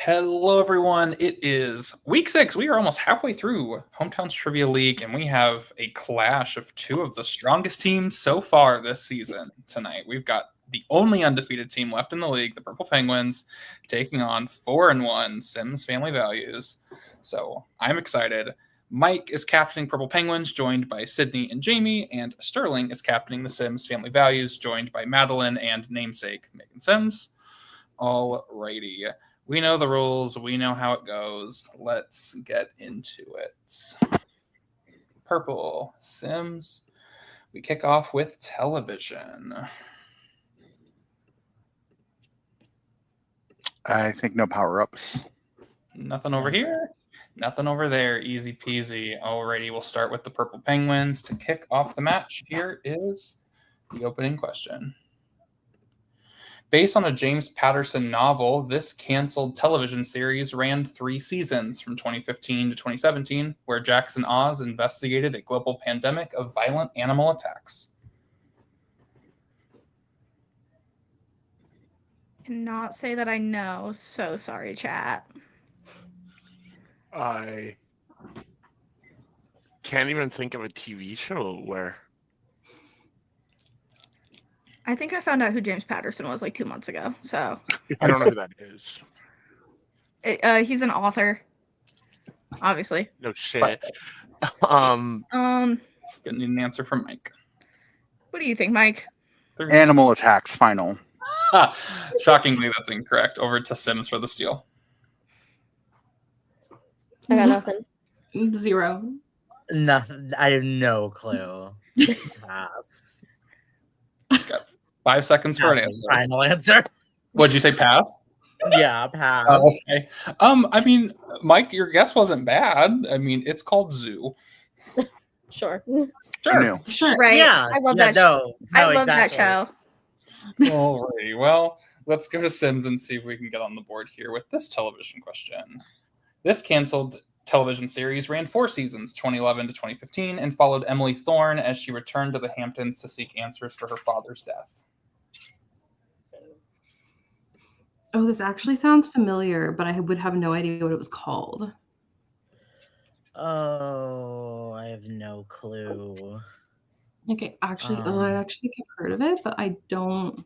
Hello, everyone. It is week 6. We are almost halfway through Hometowns Trivia League, and we have a clash of two of the strongest teams so far this season tonight. We've got the only undefeated team left in the league, the Purple Penguins, taking on 4-1 Sims Family Values. So I'm excited. Mike is captaining Purple Penguins, joined by Sydney and Jamie, and Sterling is captaining the Sims Family Values, joined by Madeline and namesake Megan Sims. Alrighty. We know the rules. We know how it goes. Let's get into it. Purple Sims. We kick off with television. I think no power-ups. Nothing over here. Nothing over there. Easy peasy. Alrighty, we'll start with the Purple Penguins. To kick off the match, here is the opening question. Based on a James Patterson novel, this canceled television series ran 3 seasons from 2015 to 2017, where Jackson Oz investigated a global pandemic of violent animal attacks. Cannot say that I know. So sorry, chat. I can't even think of a TV show where. I think I found out who James Patterson was like 2 months ago. So I don't know who that is. He's an author, obviously. No shit. Gonna need an answer from Mike. What do you think, Mike? Animal attacks final. Shockingly, that's incorrect. Over to Sims for the steal. I got nothing. 0. No, I have no clue. Pass. Got 5 seconds for an answer. Final answer. What'd you say? Pass? Yeah, pass. Okay. I mean, Mike, your guess wasn't bad. I mean, it's called Zoo. Sure. Sure. Right. Yeah. I love that show. No, I love exactly. that show. Alrighty. Well, let's go to Sims and see if we can get on the board here with this television question. This canceled television series ran 4 seasons, 2011 to 2015, and followed Emily Thorne as she returned to the Hamptons to seek answers for her father's death. Oh, this actually sounds familiar, but I would have no idea what it was called. Oh, I have no clue. Okay, actually, I actually think I've heard of it, but I don't.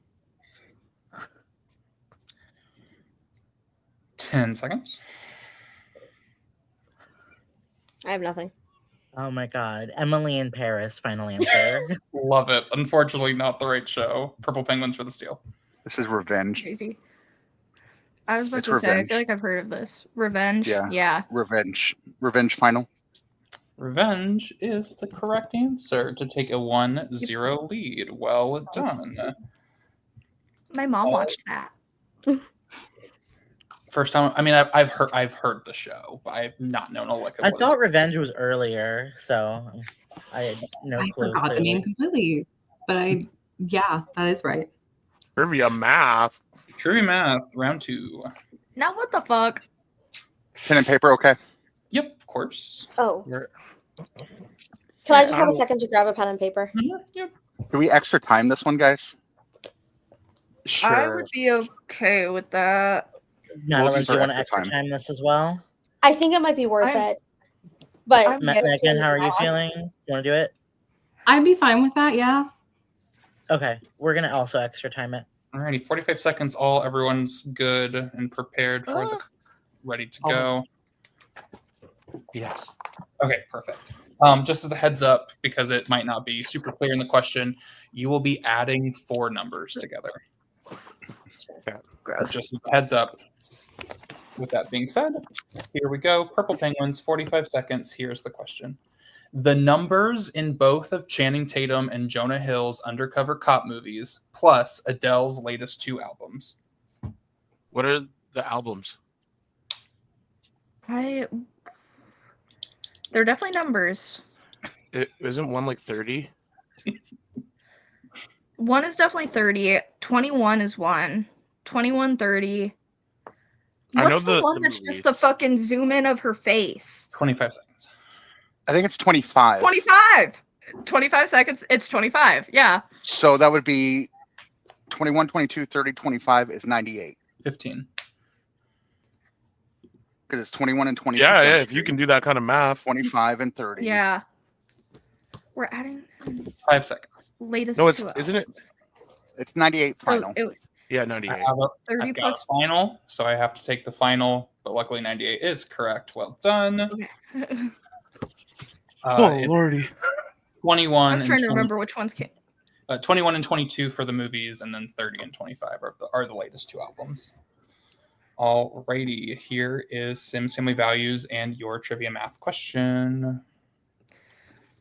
10 seconds. I have nothing. Oh my god. Emily in Paris, final answer. Love it. Unfortunately, not the right show. Purple Penguins for the steal. This is Revenge. Crazy. I was about It's to say, I Revenge. feel like I've heard of this. Revenge? Yeah. Revenge final. Revenge is the correct answer to take a 1-0 lead. Well done. My mom watched that. First time. I mean, I've heard the show, but I've not known a lick of I it. thought Revenge was earlier, so I had no I clue. forgot the name completely, but yeah, that is right. Trivia math. Trivia math, round 2. Now what the fuck? Pen and paper, okay? Yep, of course. Oh. Where- Can I just have a second to grab a pen and paper? Yep. Do we extra time this one, guys? Sure. I would be okay with that. Madeline, use do you our want to extra extra time this as well? I think it might be worth it. But Megan, how are you feeling? You want to do it? I'd be fine with that, yeah. Okay, we're going to also extra time it. Alrighty, 45 seconds. Everyone's good and prepared for the ready to go. Yes. Okay, perfect. Just as a heads up, because it might not be super clear in the question, you will be adding 4 numbers together. Yeah. Just as a heads up. With that being said, here we go. Purple Penguins, 45 seconds. Here's the question. The numbers in both of Channing Tatum and Jonah Hill's undercover cop movies, plus Adele's latest 2 albums. What are the albums? They're definitely numbers. Isn't one like 30? One is definitely 30. 21 is one. 21, 30. I know What's the one the that's movies. just the fucking zoom in of her face? 25 seconds. I think it's 25. 25. 25 seconds. It's 25. Yeah. So that would be 21, 22, 30, 25 is 98. 15. because it's 21 and 22. Yeah, yeah. chemistry, If you can do that kind of math. 25 and 30. Yeah. We're adding 5 seconds. latest. No, it's two isn't it? It's 98 So final. Yeah, I 98. have 30 I've got plus. a final, so I have to take the final, but luckily 98 is correct. Well done. Okay. It's lordy. 21 I'm and trying to 20 remember which ones came. 21 and 22 for the movies, and then 30 and 25 are the latest 2 albums. Alrighty, here is Sims Family Values and your trivia math question.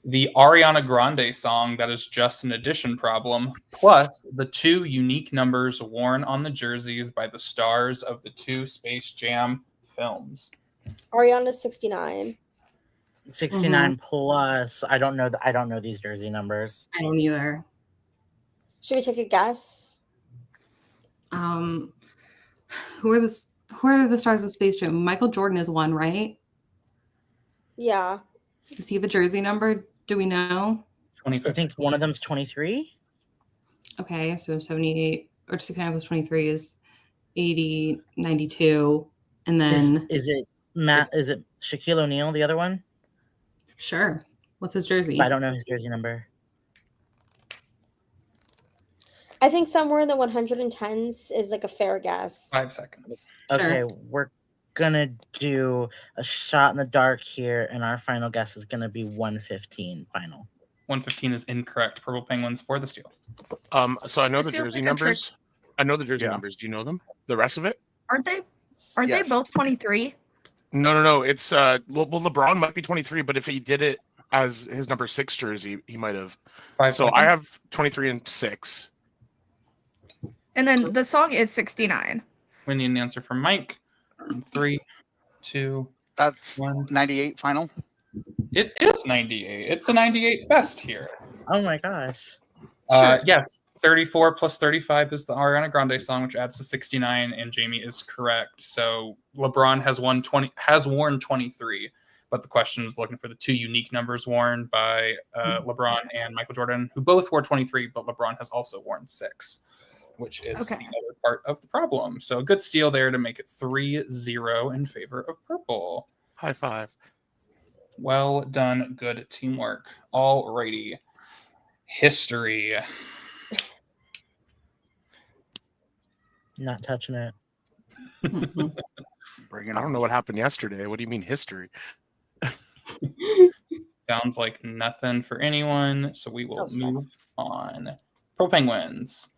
The Ariana Grande song that is just an addition problem, plus the 2 unique numbers worn on the jerseys by the stars of the 2 Space Jam films. Ariana's 69. 69 plus. I don't know these jersey numbers. I don't either. Should we take a guess? Who are the stars of Space Jam? Michael Jordan is one, right? Yeah. Does he have a jersey number? Do we know? 25. I think one of them's 23. Okay, so 78 or 69 plus 23 is 80, 92. And then Is it Matt? Is it Shaquille O'Neal? The other one? sure. What's his jersey? I don't know his jersey number. I think somewhere in the 110s is like a fair guess. 5 seconds. Okay, we're gonna do a shot in the dark here, and our final guess is gonna be 115 final. 115 is incorrect. Purple Penguins for the steal. So I know This the feels jersey like a numbers. I know the jersey Yeah. numbers. Do you know them? The rest of it? Aren't they Yes. both 23? No. It's well, LeBron might be 23, but if he did it as his number 6 jersey, he might have. 5 So seconds. I have 23 and 6. And then the song is 69. We need an answer from Mike. 3, 2, That's 1. 98 final. It is 98. It's a 98 fest here. Oh my gosh! Yes, 34 plus 35 is the Ariana Grande song, which adds to 69, and Jamie is correct. So LeBron has worn 23, but the question is looking for the 2 unique numbers worn by LeBron and Michael Jordan, who both wore 23, but LeBron has also worn 6, which is Okay. the other part of the problem. So a good steal there to make it 3-0 in favor of purple. High five. Well done. Good teamwork. Alrighty. History. Not touching it. Bring it I don't on. know what happened yesterday. What do you mean history? Sounds like nothing for anyone, so we will That was fun. move on. Pro Penguins.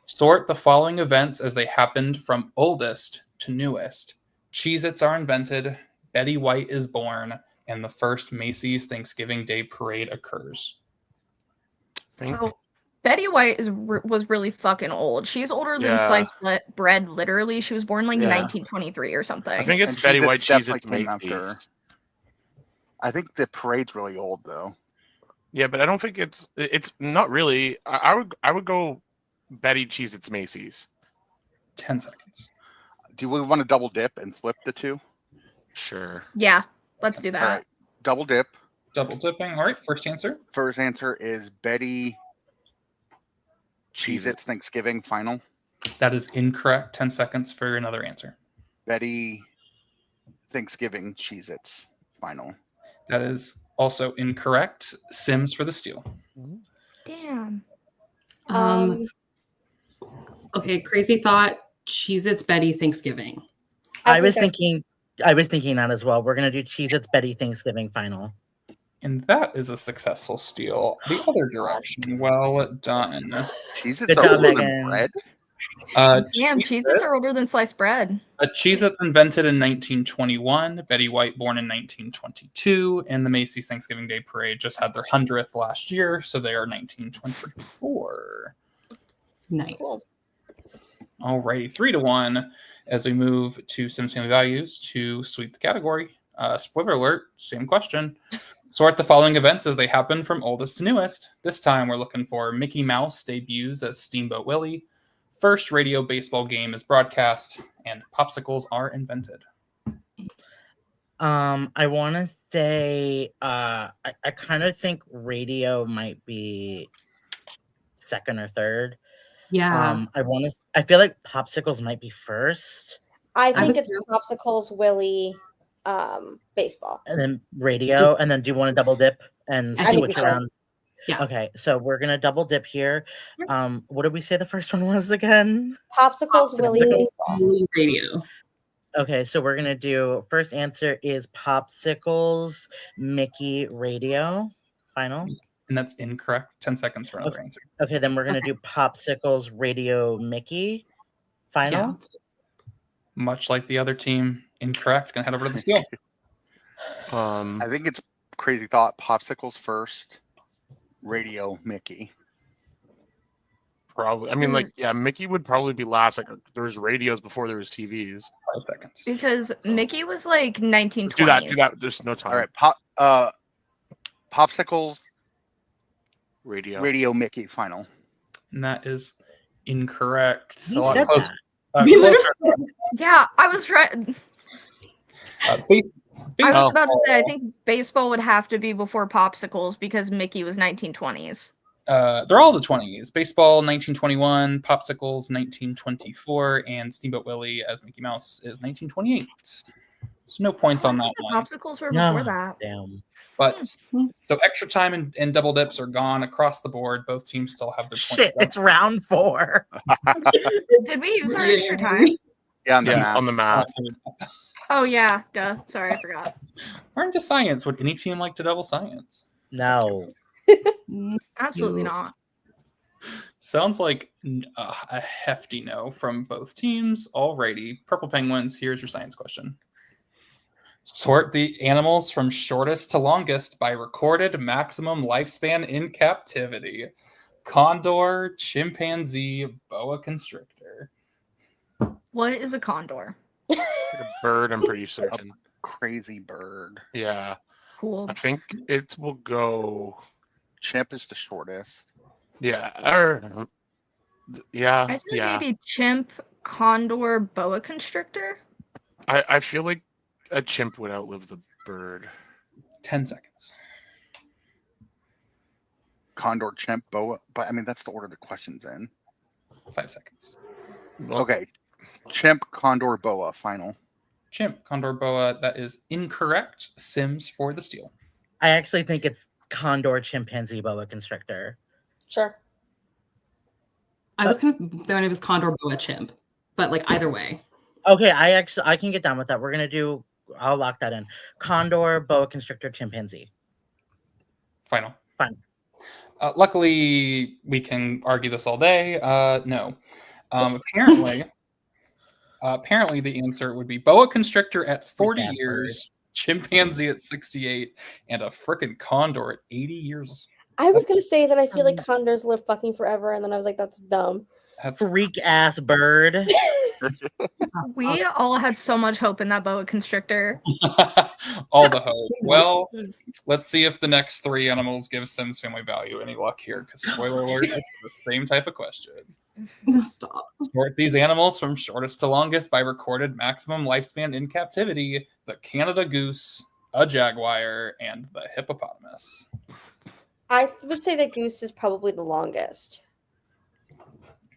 Sort the following events as they happened from oldest to newest. Cheez-Its are invented, Betty White is born, and the first Macy's Thanksgiving Day Parade occurs. Think. Oh, Betty White was really fucking old. She's older than Yeah. sliced bread, literally. She was born like Yeah. 1923 or something. I think it's And Betty Cheez-Its White definitely Cheez-Its came after. Macy's. I think the parade's really old though. Yeah, but I don't think it's not really. I would go Betty Cheez-Its Macy's. 10 seconds. Do we want to double dip and flip the 2? Sure. Yeah, let's do that. All right. Double dip. Double dipping. All right, first answer. First answer is Betty Cheez-Its Thanksgiving final. That is incorrect. 10 seconds for another answer. Betty Thanksgiving Cheez-Its final. That is also incorrect. Sims for the steal. Damn. Okay, crazy thought. Cheez-Its Betty Thanksgiving. I was thinking that as well. We're gonna do Cheez-Its Betty Thanksgiving final. And that is a successful steal. The other direction. Well done. Cheez-Its Good are job, older than Megan. bread. Damn, Cheez-Its are older than sliced bread. Cheez-Its invented in 1921, Betty White born in 1922, and the Macy's Thanksgiving Day Parade just had their 100th last year, so they are 1924. Nice. Cool. Alrighty, 3-1 as we move to Sims Family Values to sweep the category. Spoiler alert, same question. Sort the following events as they happen from oldest to newest. This time we're looking for Mickey Mouse debuts as Steamboat Willie, first radio baseball game is broadcast, and popsicles are invented. I want to say I kind of think radio might be second or third. Yeah. I feel like popsicles might be first. I I think was- it's Popsicles, Willie, baseball. And then radio, and then do you want to double dip and I think switch so. around? Yeah. Okay, so we're gonna double dip here. What did we say the first one was again? Popsicles, Willy, baseball. Radio. Okay, so we're gonna do first answer is popsicles, Mickey, radio. Final. And that's incorrect. 10 seconds for another answer. Okay, then we're gonna do popsicles, radio, Mickey. Final. Yeah. Much like the other team, incorrect. Gonna head over to the steal. I think it's crazy thought. Popsicles first, radio, Mickey. Probably. I mean, like, yeah, Mickey would probably be last. Like, there was radios before there was TVs. 5 seconds. Because Mickey was like 1920s. Let's do that. Do that. There's no time. All right, popsicles, Radio. radio, Mickey. Final. And that is incorrect. We A lot said closer. that. Closer. Yeah, I was right. Base, I was baseball. about to say, I think baseball would have to be before popsicles because Mickey was 1920s. They're all the 20s. Baseball, 1921. Popsicles, 1924. And Steamboat Willie as Mickey Mouse is 1928. There's no points on that The one. popsicles were No. before that. Damn. But so extra time and double dips are gone across the board. Both teams still have their Shit, points. it's round 4. Did we use our extra time? Yeah, on the Yeah, math. on the map. Oh yeah, duh. Sorry, I forgot. We're into science. Would any team like to double science? No. Absolutely You- not. Sounds like a hefty no from both teams. Alrighty. Purple Penguins, here's your science question. Sort the animals from shortest to longest by recorded maximum lifespan in captivity. Condor, chimpanzee, boa constrictor. What is a condor? A bird, I'm pretty certain. Crazy bird. Yeah. Cool. I think it will go. Chimp is the shortest. Yeah. I think Yeah. maybe chimp, condor, boa constrictor. I feel like a chimp would outlive the bird. 10 seconds. Condor, chimp, boa. But I mean, that's the order the question's in. 5 seconds. Okay. Chimp, condor, boa. Final. Chimp, condor, boa. That is incorrect. Sims for the steal. I actually think it's condor, chimpanzee, boa constrictor. Sure. I was kind of thinking it was condor, boa, chimp, but like either way. Okay, I can get down with that. We're gonna do. I'll lock that in. Condor, boa constrictor, chimpanzee. Final. Final. Luckily, we can argue this all day. No. Apparently, the answer would be boa constrictor at 40 Freak ass years, chimpanzee at 68, and a frickin' condor at 80 years. I was gonna say that I feel like condors live fucking forever, and then I was like, that's dumb. That's Freak ass bird. We all had so much hope in that boa constrictor. all the hope. Well, let's see if the next 3 animals give Sims Family Value any luck here, because spoiler alert, it's the same type of question. Stop. Sort these animals from shortest to longest by recorded maximum lifespan in captivity: the Canada goose, a jaguar, and the hippopotamus. I would say that goose is probably the longest,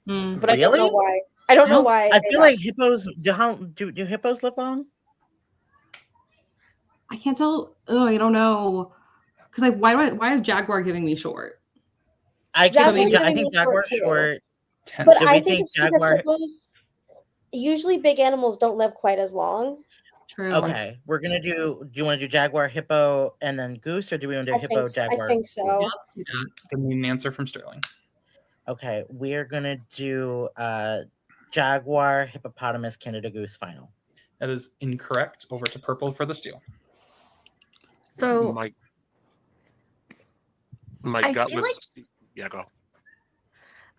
Hmm. but I don't know Really? why. I don't know why. I say feel that. like hippos. Do hippos live long? I can't tell. Oh, I don't know. Because like, why is jaguar giving me short? I Jaguar's think giving me jaguar short, too. short. 10 But Do I we think think it's because jaguar- hippos. Usually, big animals don't live quite as long. True. Okay, we're gonna do. Do you want to do jaguar, hippo, and then goose, or do we want to do hippo, jaguar? I think so. Give me an answer from Sterling. Okay, we're gonna do jaguar, hippopotamus, Canada goose. Final. That is incorrect. Over to purple for the steal. So My I gut feel was. Yeah, go.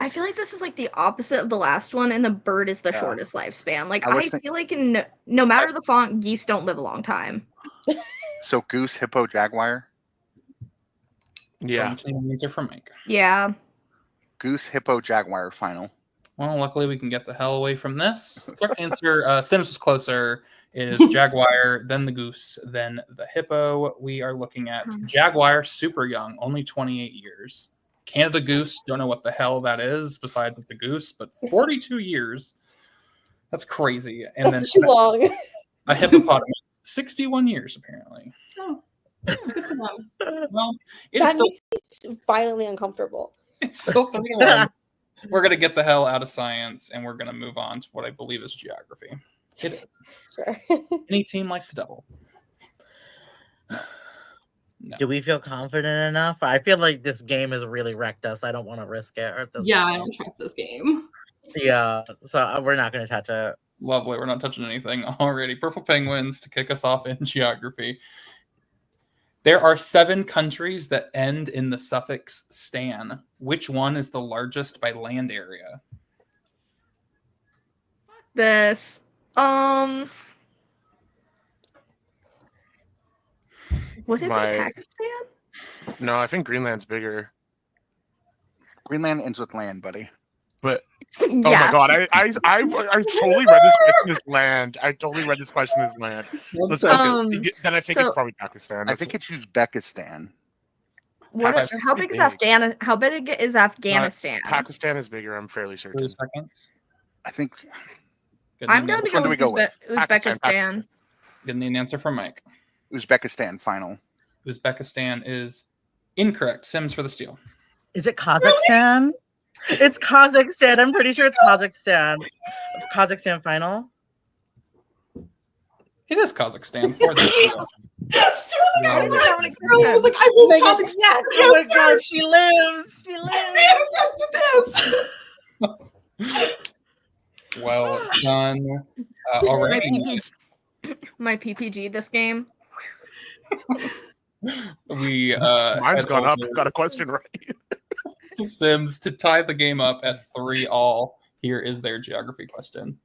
I feel like this is like the opposite of the last one, and the bird is the Yeah. shortest lifespan. Like I was I think- feel like no matter the font, geese don't live a long time. So goose, hippo, jaguar. Yeah. Going to an answer from Mike. Yeah. Goose, hippo, jaguar. Final. Well, luckily we can get the hell away from this. The correct answer, Sims was closer, is jaguar, then the goose, then the hippo. We are looking at jaguar, super young, only 28 years. Canada goose, don't know what the hell that is, besides it's a goose, but 42 years. That's crazy. And That's too long. a hippopotamus, 61 years, apparently. Oh, yeah, good for them. Well, it's That still, makes me violently uncomfortable. it's still 3-1. We're going to get the hell out of science, and we're going to move on to what I believe is geography. It is. Sure. Any team like to double? No. Do we feel confident enough? I feel like this game has really wrecked us. I don't want to risk it. At this Yeah, I point. don't trust this game. Yeah, so we're not going to touch it. Lovely. We're not touching anything already. Purple Penguins to kick us off in geography. There are 7 countries that end in the suffix "stan." Which one is the largest by land area? This. Would it My- be Pakistan? No, I think Greenland's bigger. Greenland ends with land, buddy. But Yeah. oh my god, I totally read this question as land. I totally read this question as land. Let's go. Then I think so- it's probably Pakistan. I think it's Uzbekistan. What is, Pakistan's how pretty big is big. How big is Afghanistan? Pakistan is bigger. I'm fairly 3 certain. seconds. I think Good I'm need down an- to Which one go do we with go with? Pakistan. Uzbekistan. Good need an answer from Mike. Uzbekistan final. Uzbekistan is incorrect. Sims for the steal. Is it Kazakhstan? It's Kazakhstan. I'm pretty sure it's Kazakhstan. Kazakhstan final. It is Kazakhstan for the steal. Yes! Yeah. I was like, I will Kazakhstan. Yes! Oh my god, she lives! She lives! I manifested this. Well done. My Already, my PPG this game. we Mine's head gone up. over Got a question right. to Sims to tie the game up at 3-all. Here is their geography question.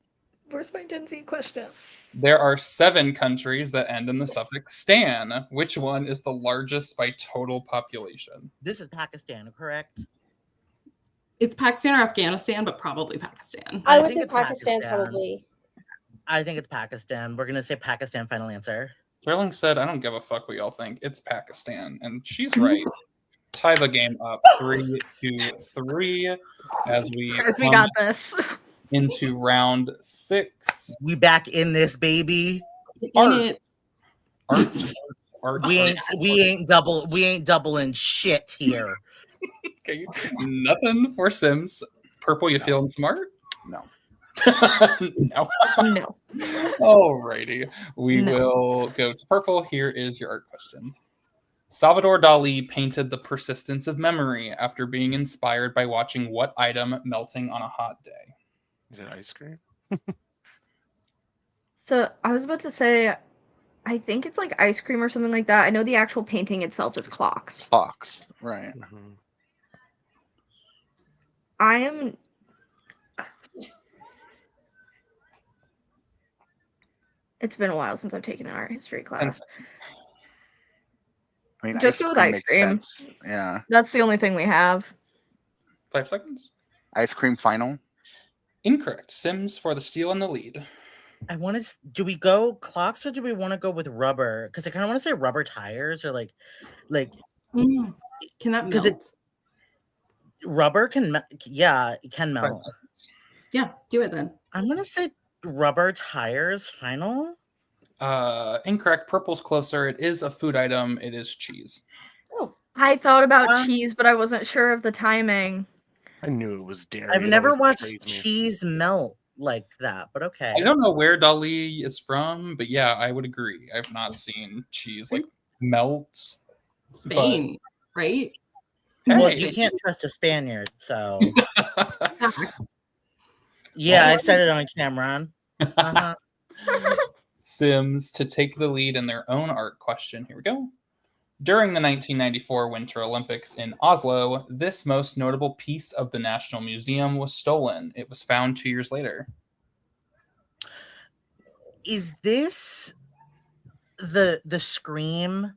Where's my Gen Z question? There are 7 countries that end in the suffix "stan." Which one is the largest by total population? This is Pakistan, correct? It's Pakistan or Afghanistan, but probably Pakistan. I I would think say it's Pakistan, Pakistan. probably. I think it's Pakistan. We're gonna say Pakistan final answer. Sterling said, "I don't give a fuck what y'all think. It's Pakistan," and she's right. Tie the game up 3-3 as we Chris, we come got this. into round 6. We back in this baby. Art. In it. Art. We ain't doubling shit here. Okay. Nothing for Sims. Purple, you feeling smart? No. No. No. Alrighty. We No. will go to Purple. Here is your art question. Salvador Dali painted the persistence of memory after being inspired by watching what item melting on a hot day? Is it ice cream? So I was about to say, I think it's like ice cream or something like that. I know the actual painting itself is clocks. Fox. Right. I am. It's been a while since I've taken an art history class. I mean, Just go with ice makes cream. sense. Yeah. That's the only thing we have. 5 seconds. Ice cream final. Incorrect. Sims for the steal and the lead. I want to. Do we go clocks or do we want to go with rubber? Because I kind of want to say rubber tires or like Can that 'Cause melt? rubber can. Yeah, it can 5 melt. seconds. Yeah, do it then. I'm gonna say rubber tires final. Incorrect. Purple's closer. It is a food item. It is cheese. Oh, I thought about Um, cheese, but I wasn't sure of the timing. I knew it was dairy. I've It never always watched betrays me. cheese melt like that, but okay. I don't know where Dali is from, but yeah, I would agree. I've not seen cheese like melt. Spain, right? Well, Hey. you can't trust a Spaniard, so yeah, I said it on Cameron. Uh-huh. Sims to take the lead in their own art question. Here we go. During the 1994 Winter Olympics in Oslo, this most notable piece of the National Museum was stolen. It was found 2 years later. Is this the Scream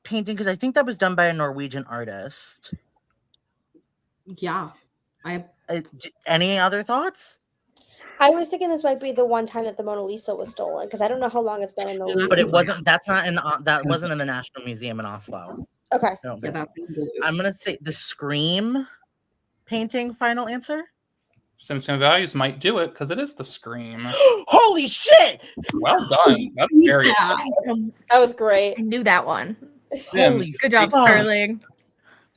painting? Because I think that was done by a Norwegian artist. Yeah. Any other thoughts? I was thinking this might be the one time that the Mona Lisa was stolen because I don't know how long it's been in the. But it wasn't. That's not in. That wasn't in the National Museum in Oslo. Okay. I don't Yeah, think. that's in blue. I'm gonna say the Scream painting. Final answer. Simpson Values might do it because it is the Scream. Holy shit! Well done. That's very Yeah. That was great. I knew that one. Sims. Good job, fuck. Sterling.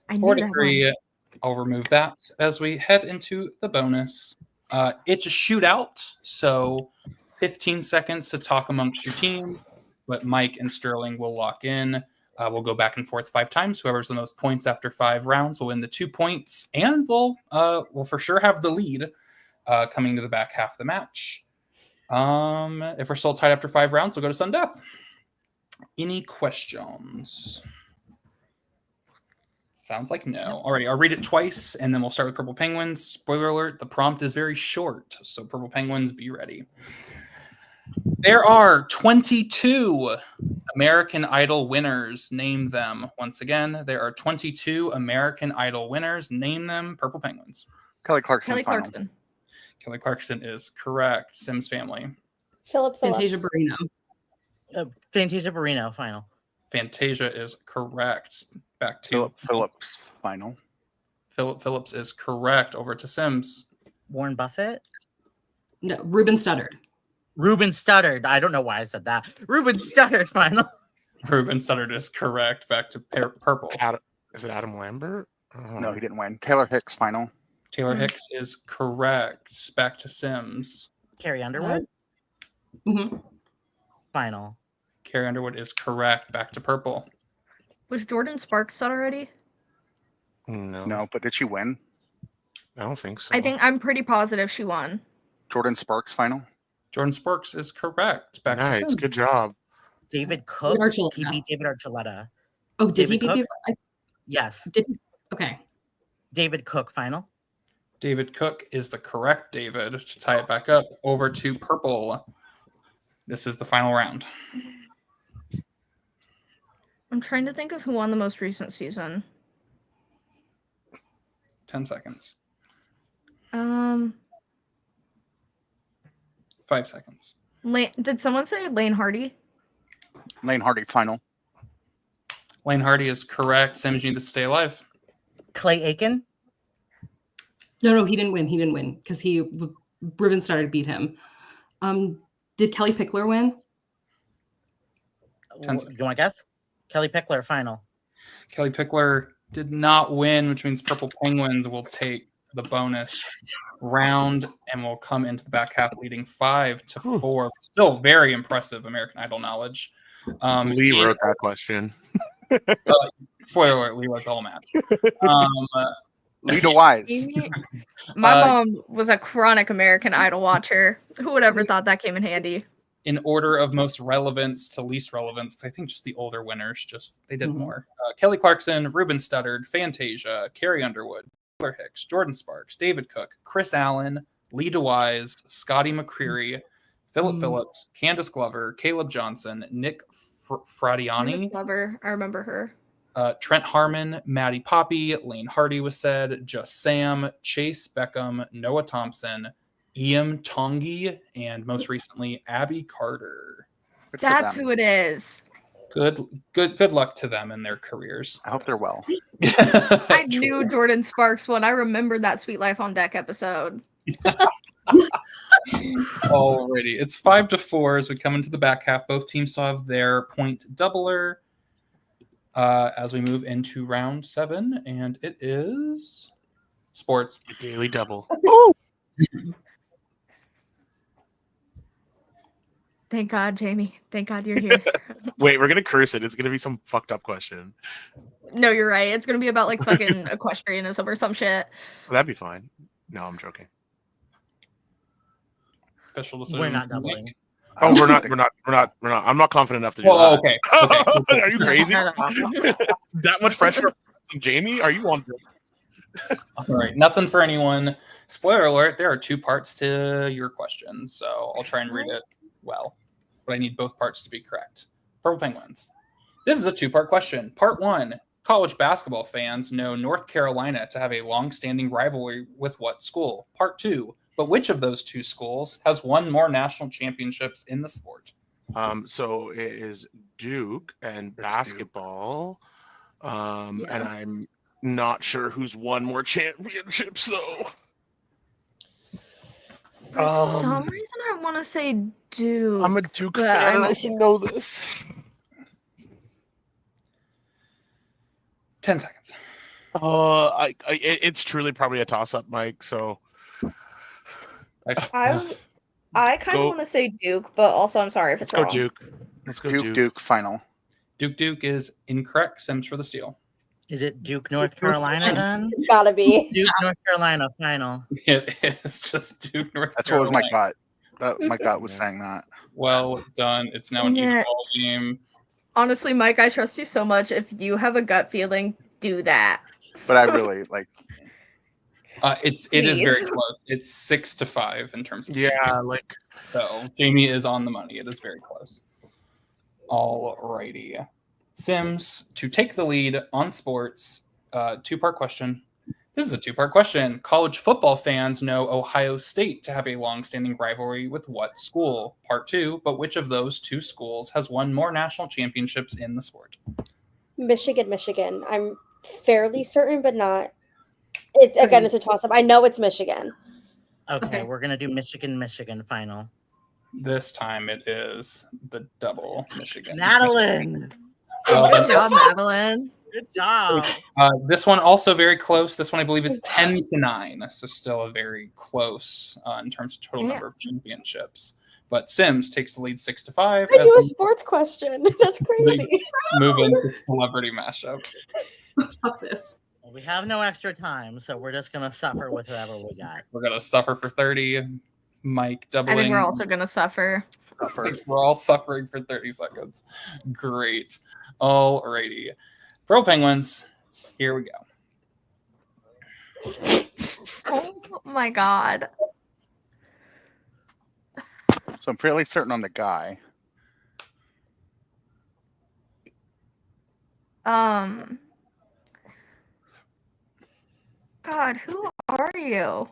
I knew that one. 43. I'll remove that as we head into the bonus. It's a shootout, so 15 seconds to talk amongst your teams, but Mike and Sterling will lock in. We'll go back and forth 5 times. Whoever's the most points after 5 rounds will win the 2 points, and we'll for sure have the lead coming to the back half of the match. If we're still tied after 5 rounds, we'll go to sudden death. Any questions? Sounds like no. Alrighty, I'll read it twice, and then we'll start with Purple Penguins. Spoiler alert, the prompt is very short, so Purple Penguins, be ready. There are 22 American Idol winners. Name them. Once again, there are 22 American Idol winners. Name them. Purple Penguins. Kelly Clarkson. Kelly final. Clarkson. Kelly Clarkson is correct. Sims family. Philip Phillips. Fantasia Barrino. Fantasia Barrino, final. Fantasia is correct. Back to Phillips final. Philip Phillips is correct. Over to Sims. Warren Buffett. No, Ruben Studdard. Ruben Studdard. I don't know why I said that. Ruben Studdard, final. Ruben Studdard is correct. Back to Purple. Is it Adam Lambert? No, he didn't win. Taylor Hicks final. Taylor Hicks is correct. Back to Sims. Carrie Underwood, Mm-hmm. final. Carrie Underwood is correct. Back to Purple. Was Jordan Sparks said already? No, No, but did she win? I don't think so. I'm pretty positive she won. Jordan Sparks final. Jordan Sparks is correct. Back to Nice, Sims. good job. David Cook. Archuleta. He beat David Archuleta. Oh, did he David beat Cook? David? Yes. Did he? Okay. David Cook, final. David Cook is the correct David. To tie it back up, over to Purple. This is the final round. I'm trying to think of who won the most recent season. 10 seconds. 5 seconds. Did someone say Lane Hardy? Lane Hardy final. Lane Hardy is correct. Sims, you need to stay alive. Clay Aiken. No, he didn't win. He didn't win because Ruben Studdard beat him. Did Kelly Pickler win? You want to guess? Kelly Pickler, final. Kelly Pickler did not win, which means Purple Penguins will take the bonus round and will come into the back half leading 5-4. Still very impressive American Idol knowledge. Lee wrote that question. Spoiler alert, Lee wrote the whole match. Lita Wise. My mom was a chronic American Idol watcher. Who would ever thought that came in handy? In order of most relevance to least relevance, because I think just the older winners, they did more. Kelly Clarkson, Ruben Studdard, Fantasia, Carrie Underwood, Taylor Hicks, Jordan Sparks, David Cook, Chris Allen, Lee DeWise, Scotty McCreery, Philip Phillips, Candace Glover, Caleb Johnson, Nick Fradiani, Glover, I remember her. Trent Harmon, Maddie Poppy, Lane Hardy was said, Just Sam, Chase Beckham, Noah Thompson, Ian Tongi, and most recently Abby Carter. That's who it is. Good luck to them in their careers. I hope they're well. I knew Jordan Sparks won. I remembered that Sweet Life on Deck episode. Alrighty, it's 5-4 as we come into the back half. Both teams still have their point doubler as we move into round 7, and it is sports. A daily double. Thank God, Jamie. Thank God you're here. Wait, we're gonna curse it. It's gonna be some fucked up question. No, you're right. It's gonna be about like fucking equestrianism or some shit. Well, that'd be fine. No, I'm joking. Official decision. We're not doubling. Oh, we're not. I'm not confident enough to do Oh, that. okay. Are you crazy? That much pressure on Jamie? Are you on? All right, nothing for anyone. Spoiler alert: there are 2 parts to your question, so I'll try and read it well. But I need both parts to be correct. Purple Penguins. This is a 2-part question. Part 1: college basketball fans know North Carolina to have a long-standing rivalry with what school? Part 2: but which of those 2 schools has won more national championships in the sport? So it is Duke and basketball. And I'm not sure who's won more championships though. For some reason, I want to say Duke. I'm a Duke but fan, and I'm I should know this. 10 seconds. It's truly probably a toss-up, Mike. So I kind of Go- want to say Duke, but also I'm sorry if let's it's go wrong. Duke. Let's go Duke. Duke final. Duke is incorrect. Sims for the steal. Is it Duke, North Carolina then? It's gotta be. Duke, North Carolina final. It is just Duke, North That's what was Carolina. my gut. My gut was saying that. Well done. It's now an even ball game. Honestly, Mike, I trust you so much. If you have a gut feeling, do that. But I really like. It is very Please. close. It's 6-5 in terms of Yeah, champions. like So Jamie is on the money. It is very close. Alrighty. Sims, to take the lead on sports, two-part question. This is a two-part question. College football fans know Ohio State to have a long-standing rivalry with what school? Part 2, but which of those two schools has won more national championships in the sport? Michigan. I'm fairly certain, but not. It's a toss-up. I know it's Michigan. Okay, we're gonna do Michigan final. This time it is the double Michigan. Madeline, Well Good done. job, Madeline. good job. This one also very close. This one I believe is 10-9, so still a very close in terms of total number of championships. But Sims takes the lead 6-5 I as knew a we sports question. That's crazy. move into celebrity mashup. Fuck this. We have no extra time, so we're just gonna suffer with whoever we got. We're gonna suffer for 30. Mike I doubling. think we're also gonna suffer. We're all suffering for 30 seconds. Great. Alrighty. Pearl Penguins, here we go. Oh my god. So I'm fairly certain on the guy. God, who are you?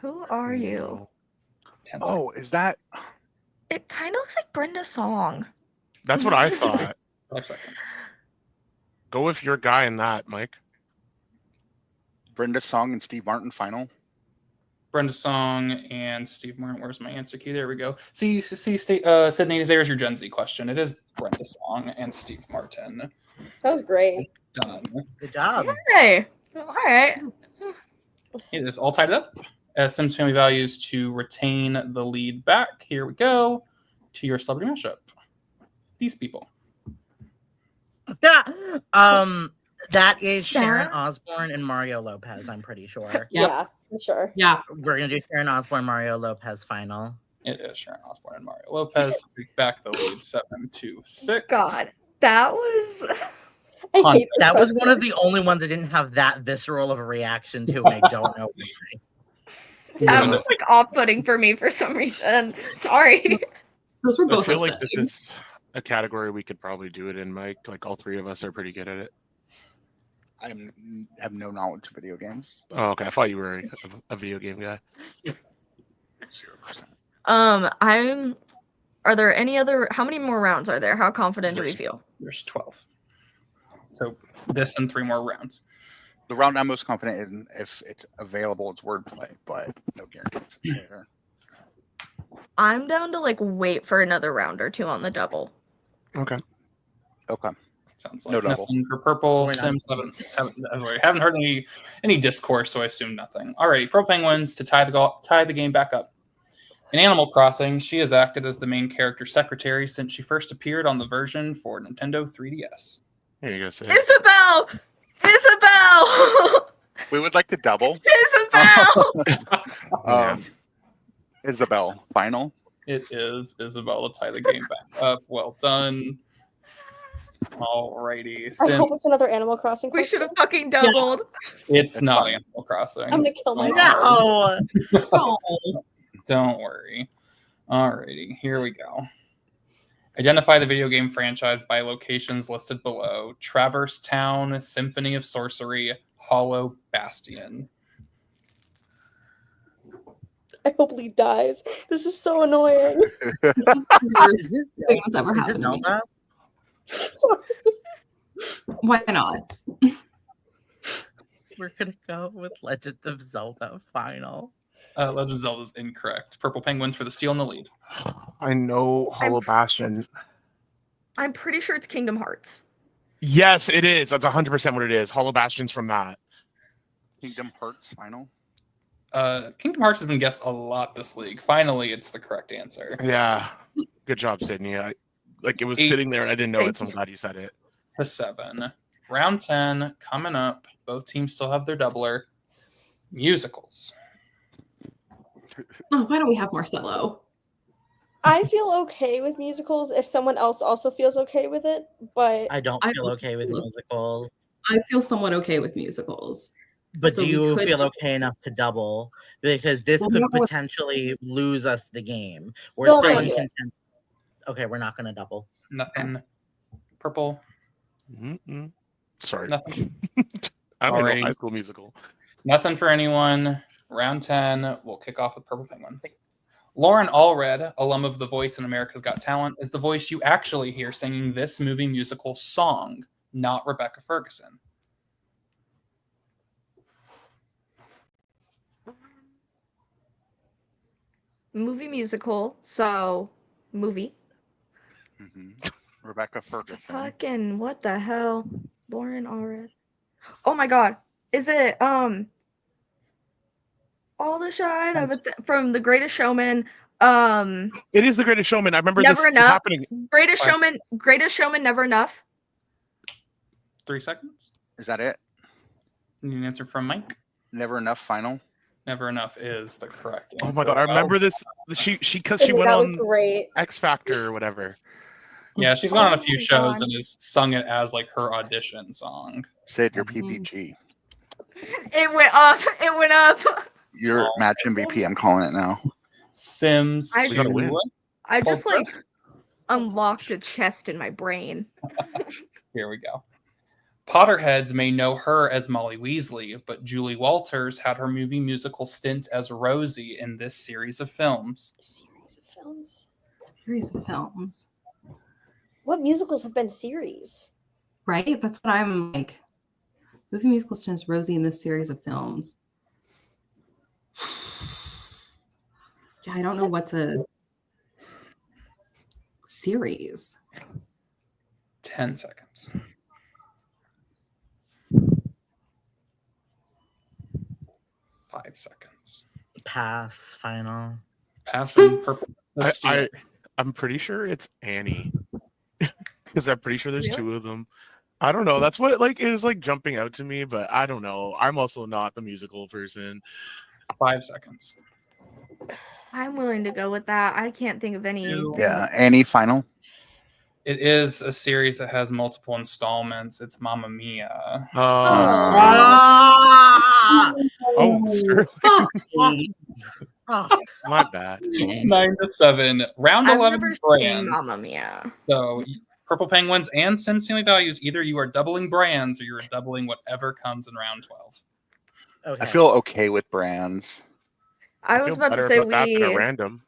Who are you? 10 seconds. Oh, is that? It kind of looks like Brenda Song. that's what I thought. 5 seconds. Go with your guy in that, Mike. Brenda Song and Steve Martin final. Brenda Song and Steve Martin. Where's my answer key? There we go. See, Sydney, there's your Gen Z question. It is Brenda Song and Steve Martin. That was great. Done. Good job. Hey, all right. It is all tied up. Sims Family Values to retain the lead back. Here we go to your celebrity mashup. These people. That is Sharon That- Osbourne and Mario Lopez. I'm pretty sure. Yep. Yeah, for sure. Yeah. We're gonna do Sharon Osbourne, Mario Lopez final. It is Sharon Osbourne and Mario Lopez. We back the lead 7-6. God, that was. I Fun. hate this That was question. one of the only ones that didn't have that visceral of a reaction to, and I don't know why. That was like off-putting for me for some reason. Sorry. Those were I both feel like this upsetting. is a category we could probably do it in, Mike. Like all three of us are pretty good at it. I have no knowledge of video games. Oh, okay. I thought you were a video game guy. 0%. Are there any other? How many more rounds are there? How confident do we feel? There's 12. So this and 3 more rounds. The round I'm most confident in, if it's available, it's wordplay, but no guarantees. There. I'm down to like wait for another round or two on the double. Okay. Okay. Sounds No like double. nothing for purple. We're not- Sims haven't heard any discourse, so I assume nothing. Alrighty, Pro Penguins to tie the game back up. In Animal Crossing, she has acted as the main character secretary since she first appeared on the version for Nintendo 3DS. Here you go, Sid. Isabel! Isabel! We would like to double. Isabel! Isabel final. It is Isabella tie the game back up. Well done. Alrighty, I hope since it's another Animal Crossing We question. should have fucking doubled. it's not fine. Animal Crossing. I'm gonna kill myself. No. Oh, Don't worry. Alrighty, here we go. Identify the video game franchise by locations listed below. Traverse Town, Symphony of Sorcery, Hollow Bastion. I hope Lee dies. This is so annoying. Is this, thing that's ever is this happened. to me. Zelda? Sorry. Why not? We're gonna go with Legend of Zelda final. Legend of Zelda is incorrect. Purple Penguins for the steal in the lead. I know Hollow Bastion. I'm pretty sure it's Kingdom Hearts. Yes, it is. That's 100% what it is. Hollow Bastion's from that. Kingdom Hearts final. Kingdom Hearts has been guessed a lot this league. Finally, it's the correct answer. Yeah. Good job, Sydney. It was sitting there and I didn't know it, so I'm glad you said it. To 7. Round 10 coming up. Both teams still have their doubler. Musicals. Oh, why don't we have Marcelo? I feel okay with musicals if someone else also feels okay with it, but I don't I feel don't okay with feel- musicals. I feel somewhat okay with musicals. But So do we you could- feel okay enough to double? Because this Well, could no, it's- potentially lose us the game. We're Don't still do in it. contention. Okay, we're not going to double. Nothing. Purple. Mm-mm. Sorry. Nothing. I only Alrighty. know High School Musical. Nothing for anyone. Round 10. We'll kick off with Purple Penguins. Lauren Allred, alum of The Voice and America's Got Talent, is the voice you actually hear singing this movie musical song, not Rebecca Ferguson. Movie musical, so movie. Rebecca Ferguson. Fucking what the hell? Lauren Allred. Oh my god. Is it All the Shine of it from The Greatest Showman? It is The Greatest Showman. I remember Never this Enough. happening. Greatest Fine. Showman, Greatest Showman, Never Enough. 3 seconds. Is that it? Need an answer from Mike? Never enough final. Never Enough is the correct answer. Oh my god, I remember this. Because she that went was on great. X Factor or whatever. Yeah, she's gone on a Oh few my shows God. and has sung it as like her audition song. Sid, your Mhm. PPG. It went up. It went up. Your Oh. match MVP. I'm calling it now. Sims I- We gotta win. I Cold just like unlocked a chest in my brain. Here we go. Potterheads may know her as Molly Weasley, but Julie Walters had her movie musical stint as Rosie in this series of films. Series of films. Series of films, What musicals have been series? right? That's what I'm like. Movie musical stars Rosie in this series of films. Yeah, I don't know what's a series. 10 seconds. 5 seconds. Pass, final. Passing purple. I'm pretty sure it's Annie. Because I'm pretty sure there's Really? 2 of them. I don't know. That's what is jumping out to me, but I don't know. I'm also not the musical person. 5 seconds. I'm willing to go with that. I can't think of any. Yeah, Annie final. It is a series that has multiple installments. It's Mamma Mia. Ah! Oh, Sterling. Fuck me. Oh, My bad. 9-7. Round I've 11 never is seen brands. Mamma Mia. So Purple Penguins and Sims Family Values, either you are doubling brands or you're doubling whatever comes in round 12. okay. I feel okay with brands. I was feel about to better say about that than a we. random.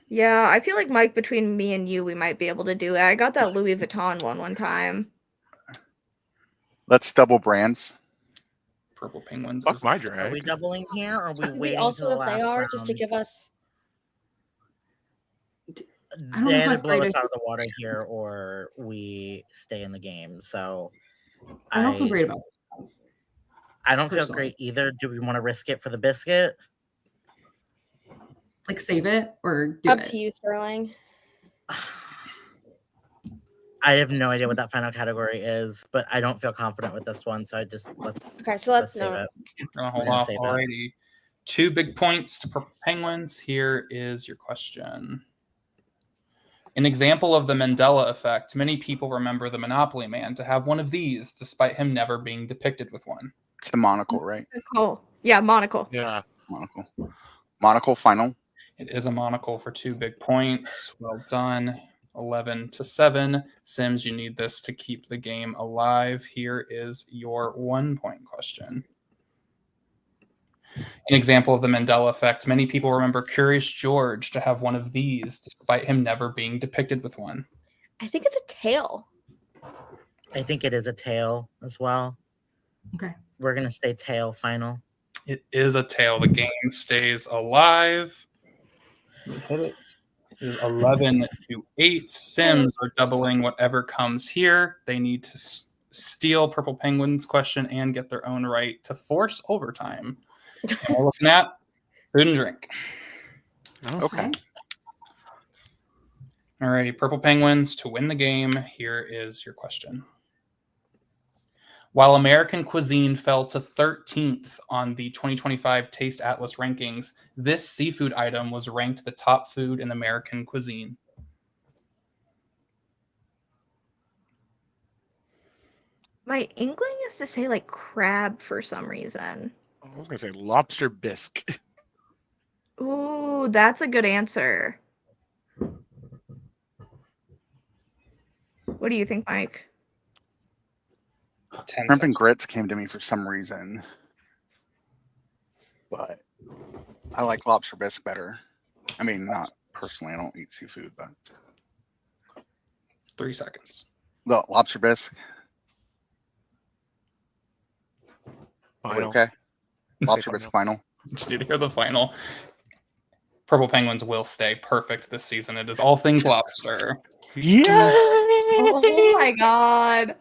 Yeah, I feel like Mike, between me and you, we might be able to do it. I got that Louis Vuitton one time. Let's double brands. Purple Penguins. Fuck is my Are drag. we doubling here or are we We waiting also, till the if they last are, round? just to give us. I don't know They how either blow great us I- out of the water here or we stay in the game. So I don't feel great about this. I don't feel personally. great either. Do we want to risk it for the biscuit? Like save it or do Up it. to you, Sterling. I have no idea what that final category is, but I don't feel confident with this one. So I just let's Okay, so let's save know. it. Gonna hold We're gonna off. save that. Alrighty. 2 big points to Purple Penguins. Here is your question. An example of the Mandela effect, many people remember the Monopoly Man to have one of these, despite him never being depicted with one. It's the monocle, right? Cool. Yeah, monocle. Yeah. Monocle. Monocle final. It is a monocle for 2 big points. Well done. 11-7. Sims, you need this to keep the game alive. Here is your 1-point question. An example of the Mandela effect, many people remember Curious George to have one of these, despite him never being depicted with one. I think it's a tail. I think it is a tail as well. Okay. We're gonna stay tail final. It is a tail. The game stays alive. Hit it. It is 11-8. Sims are doubling whatever comes here. They need to steal Purple Penguin's question and get their own right to force overtime. And we're looking at food and drink. Okay. Alrighty, Purple Penguins, to win the game, here is your question. While American cuisine fell to 13th on the 2025 Taste Atlas rankings, this seafood item was ranked the top food in American cuisine. My inkling is to say like crab for some reason. I was gonna say lobster bisque. Ooh, that's a good answer. What do you think, Mike? 10 Shrimp and seconds. grits came to me for some reason, but I like lobster bisque better. I mean, not personally. I don't eat seafood, but 3 seconds. the lobster bisque. Final. Okay. Say Lobster bisque final. Just need to hear the final. Purple Penguins will stay perfect this season. It is all things lobster. Yeah. Oh my god.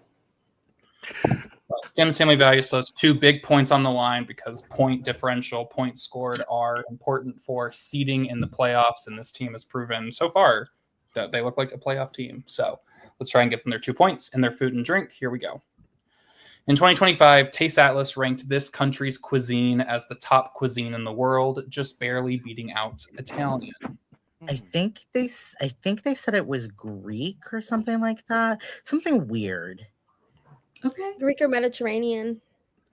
Sims Family Value says 2 big points on the line because point differential, points scored are important for seeding in the playoffs, and this team has proven so far that they look like a playoff team. So let's try and give them their 2 points in their food and drink. Here we go. In 2025, Taste Atlas ranked this country's cuisine as the top cuisine in the world, just barely beating out Italian. I think they said it was Greek or something like that. Something weird. Okay. Greek or Mediterranean.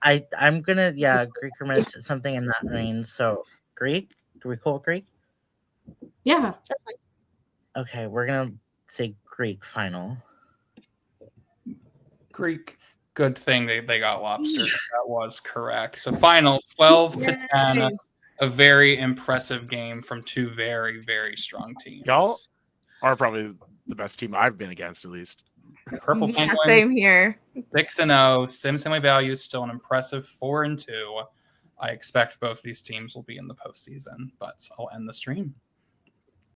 I'm gonna Greek or something in that range. So Greek? Do we call it Greek? Yeah. That's fine. Okay, we're gonna say Greek final. Greek. Good thing they got lobster. That was correct. So final 12-10. Yay. A very impressive game from 2 very, very strong teams. Y'all are probably the best team I've been against, at least. Purple Yeah, Penguins, same here. 6-0. Sims Family Value is still an impressive 4-2. I expect both these teams will be in the postseason, but I'll end the stream.